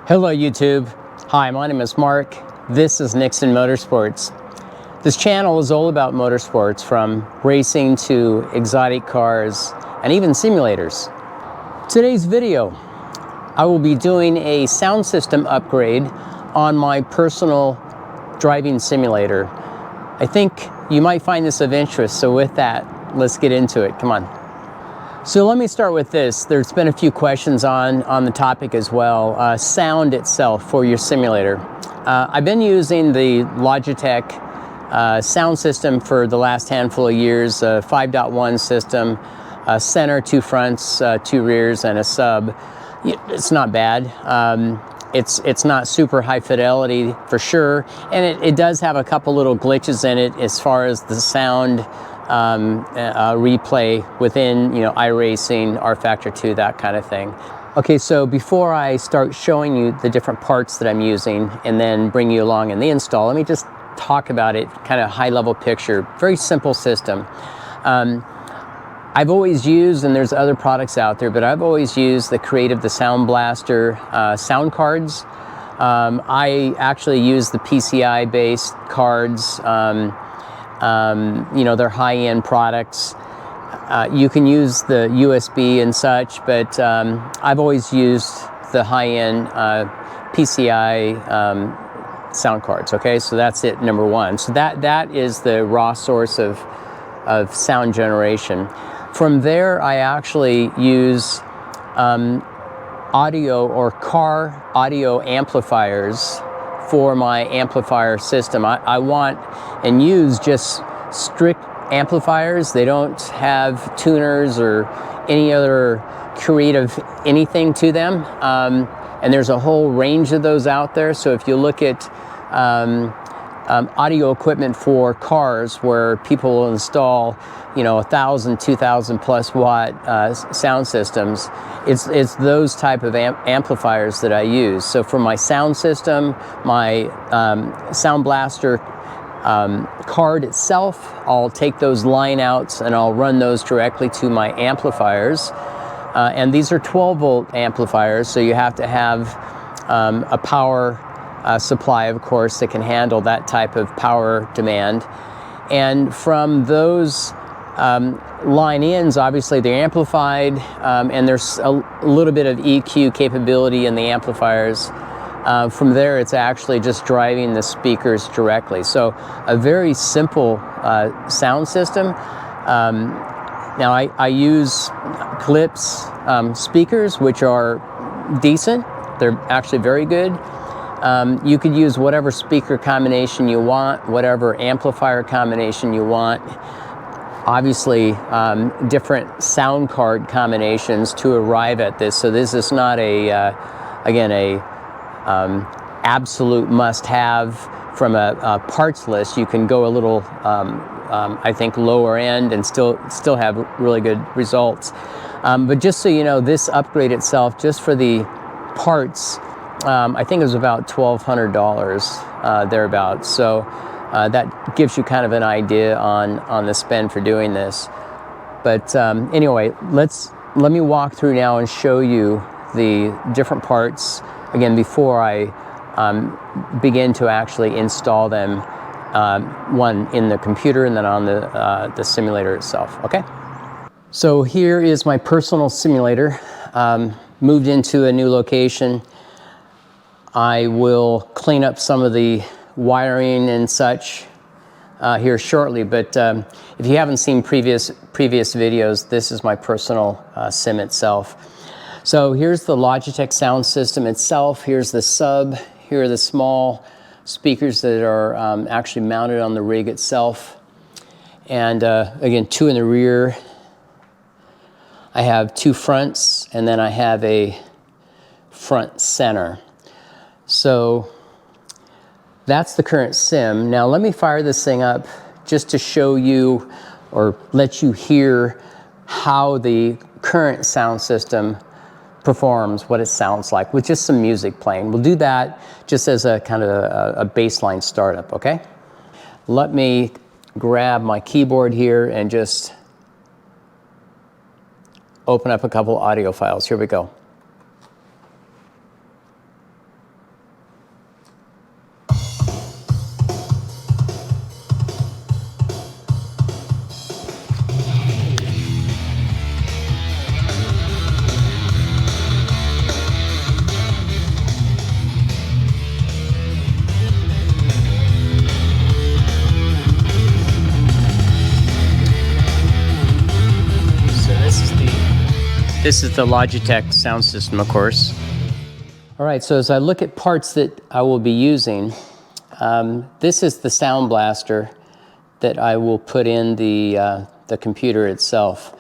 Hello YouTube. Hi, my name is Mark. This is Nixon Motorsports. This channel is all about motorsports, from racing to exotic cars and even simulators. Today's video, I will be doing a sound system upgrade on my personal driving simulator. I think you might find this of interest, so with that, let's get into it. Come on. So let me start with this. There's been a few questions on the topic as well. Sound itself for your simulator. I've been using the Logitech sound system for the last handful of years, a 5.1 system, a center, two fronts, two rears, and a sub. It's not bad. It's not super high fidelity for sure, and it does have a couple little glitches in it as far as the sound replay within, iRacing, rFactor 2, that kind of thing. Okay, so before I start showing you the different parts that I'm using and then bring you along in the install, let me just talk about it, kind of high-level picture. Very simple system. I've always used, and there's other products out there, but I've always used the Creative, the Sound Blaster sound cards. I actually use the PCI-based cards. They're high-end products. You can use the USB and such, but I've always used the high-end PCI sound cards. Okay, so that's it, number one. So that is the raw source of sound generation. From there, I actually use audio or car audio amplifiers for my amplifier system. I want and use just strict amplifiers. They don't have tuners or any other creative anything to them. And there's a whole range of those out there. So if you look at audio equipment for cars where people will install 1,000, 2,000 plus watt sound systems, it's those type of amplifiers that I use. So for my sound system, my Sound Blaster card itself, I'll take those line outs and I'll run those directly to my amplifiers. And these are 12 volt amplifiers, so you have to have a power supply, of course, that can handle that type of power demand. And from those line ins, obviously they're amplified, and there's a little bit of EQ capability in the amplifiers. From there, it's actually just driving the speakers directly. So a very simple sound system. Now I use Klipsch speakers, which are decent. They're actually very good. You could use whatever speaker combination you want, whatever amplifier combination you want. Obviously, different sound card combinations to arrive at this. So this is not again, absolute must-have from a parts list. You can go a little, I think, lower end and still have really good results. But just so you know, this upgrade itself, just for the parts, I think it was about $1,200 thereabouts. So that gives you kind of an idea on the spend for doing this. But anyway, let me walk through now and show you the different parts again before I begin to actually install them, one in the computer and then on the simulator itself. Okay. So here is my personal simulator. Moved into a new location. I will clean up some of the wiring and such here shortly, but if you haven't seen previous videos, this is my personal sim itself. So here's the Logitech sound system itself. Here's the sub. Here are the small speakers that are actually mounted on the rig itself. And again, two in the rear. I have two fronts, and then I have a front center. So that's the current sim. Now let me fire this thing up just to show you or let you hear how the current sound system performs, what it sounds like, with just some music playing. We'll do that just as a kind of a baseline startup, okay? Let me grab my keyboard here and just open up a couple audio files. Here we go. This is the Logitech sound system, of course. All right, so as I look at parts that I will be using, this is the sound blaster that I will put in the computer itself.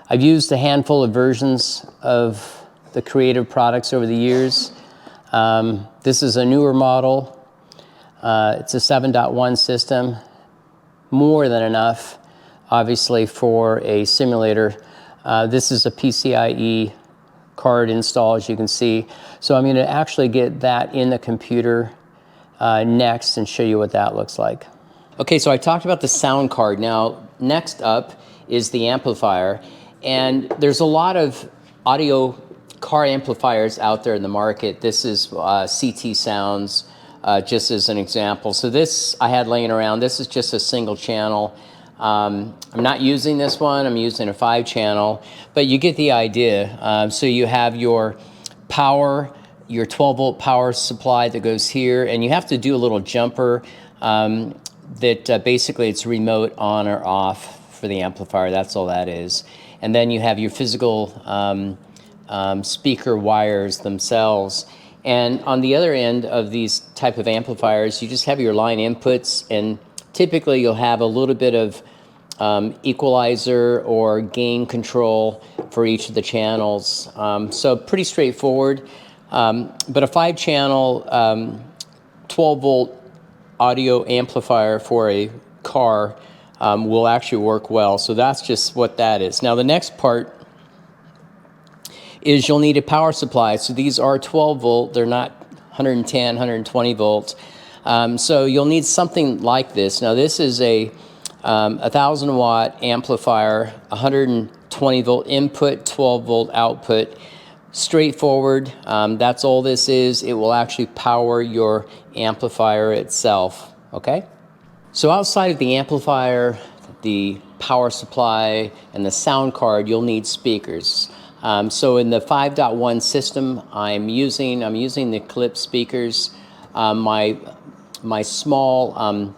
I've used a handful of versions of the Creative products over the years. This is a newer model. It's a 7.1 system, more than enough, obviously, for a simulator. This is a PCIe card install, as you can see. So I'm going to actually get that in the computer next and show you what that looks like. Okay, so I talked about the sound card. Now, next up is the amplifier. And there's a lot of audio car amplifiers out there in the market. This is CT Sounds, just as an example. So this I had laying around. This is just a single channel. I'm not using this one. I'm using a 5-channel, but you get the idea. So you have your power, your 12-volt power supply that goes here, and you have to do a little jumper that basically it's remote on or off for the amplifier. That's all that is. And then you have your physical speaker wires themselves. And on the other end of these type of amplifiers, you just have your line inputs, and typically you'll have a little bit of equalizer or gain control for each of the channels. So pretty straightforward. But a 5-channel 12-volt audio amplifier for a car will actually work well. So that's just what that is. Now the next part is you'll need a power supply. So these are 12 volt, they're not 110, 120 volts. So you'll need something like this. Now this is a 1,000 watt amplifier, 120 volt input, 12 volt output. Straightforward, that's all this is. It will actually power your amplifier itself, okay? So outside of the amplifier, the power supply, and the sound card, you'll need speakers. So in the 5.1 system, I'm using the Klipsch speakers. My small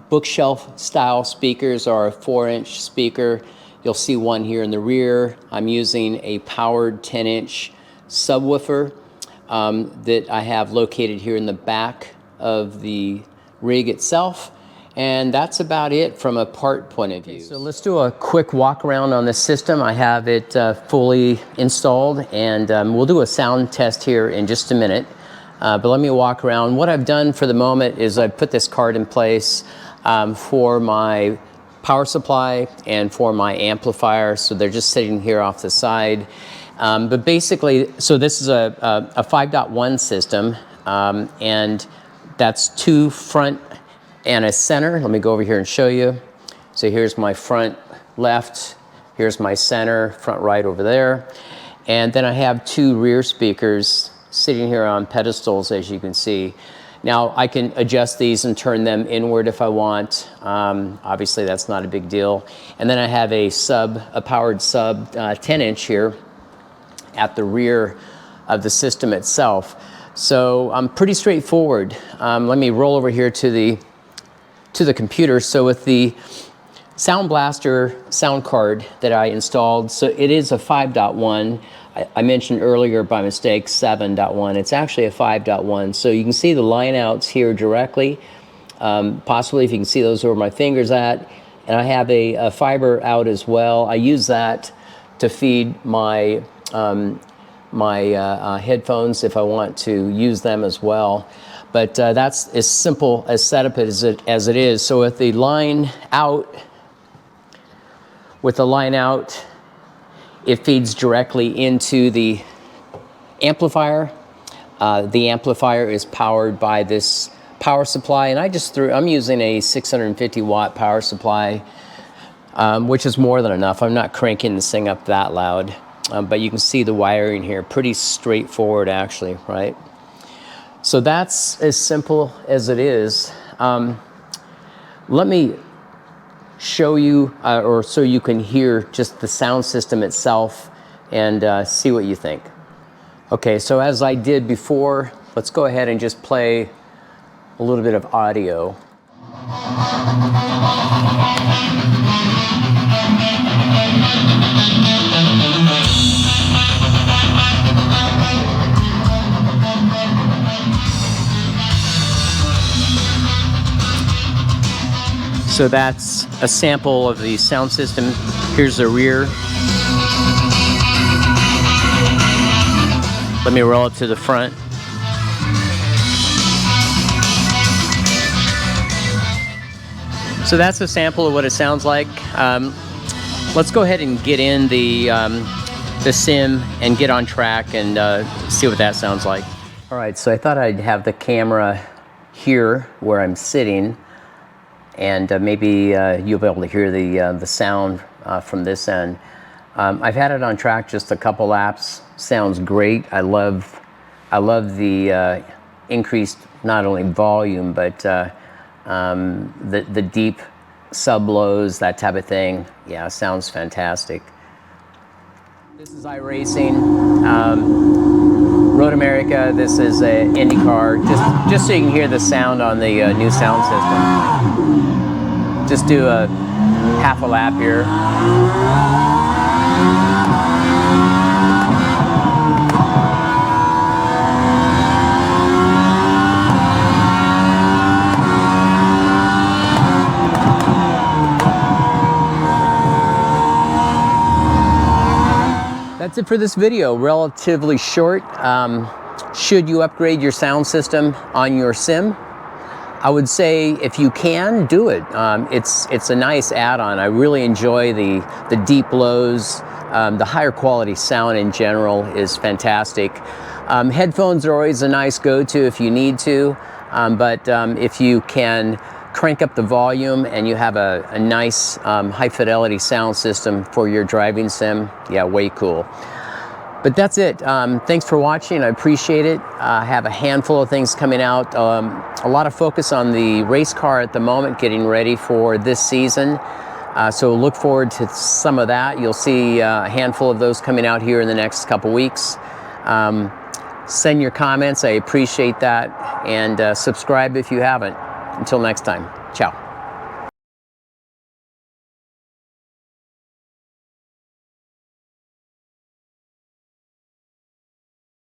bookshelf style speakers are a 4-inch speaker. You'll see one here in the rear. I'm using a powered 10-inch subwoofer that I have located here in the back of the rig itself. And that's about it from a part point of view. So let's do a quick walk around on this system. I have it fully installed, and we'll do a sound test here in just a minute. But let me walk around. What I've done for the moment is I've put this card in place for my power supply and for my amplifier. So they're just sitting here off the side. But basically, so this is a 5.1 system, and that's 2 front and a center. Let me go over here and show you. So here's my front left, here's my center, front right over there. And then I have 2 rear speakers sitting here on pedestals, as you can see. Now I can adjust these and turn them inward if I want. Obviously that's not a big deal. And then I have a powered sub 10-inch here at the rear of the system itself. So pretty straightforward. Let me roll over here to the computer. So with the Sound Blaster sound card that I installed, so it is a 5.1. I mentioned earlier by mistake 7.1. It's actually a 5.1. So you can see the line outs here directly. Possibly if you can see those where my finger's at. And I have a fiber out as well. I use that to feed my headphones if I want to use them as well. But that's as simple a setup as it is. So with the line out, it feeds directly into the amplifier. The amplifier is powered by this power supply, and I'm using a 650 watt power supply, which is more than enough. I'm not cranking this thing up that loud, but you can see the wiring here, pretty straightforward actually, right? So that's as simple as it is. Let me show you, or so you can hear just the sound system itself and see what you think. Okay, so as I did before, let's go ahead and just play a little bit of audio. So that's a sample of the sound system. Here's the rear. Let me roll up to the front. So that's a sample of what it sounds like. Let's go ahead and get in the sim and get on track and see what that sounds like. All right, so I thought I'd have the camera here where I'm sitting, and maybe you'll be able to hear the sound from this end. I've had it on track just a couple laps. Sounds great. I love the increased not only volume but the deep sub lows, that type of thing. Yeah, sounds fantastic. This is iRacing, Road America. This is a IndyCar. Just so you can hear the sound on the new sound system. Just do a half a lap here. That's it for this video. Relatively short. Should you upgrade your sound system on your sim? I would say if you can, do it. It's a nice add-on. I really enjoy the deep lows. The higher quality sound in general is fantastic. Headphones are always a nice go-to if you need to, but if you can crank up the volume and you have a nice high fidelity sound system for your driving sim, yeah, way cool. But that's it. Thanks for watching. I appreciate it. I have a handful of things coming out. A lot of focus on the race car at the moment, getting ready for this season. So look forward to some of that. You'll see a handful of those coming out here in the next couple weeks. Send your comments. I appreciate that. And subscribe if you haven't. Until next time, ciao.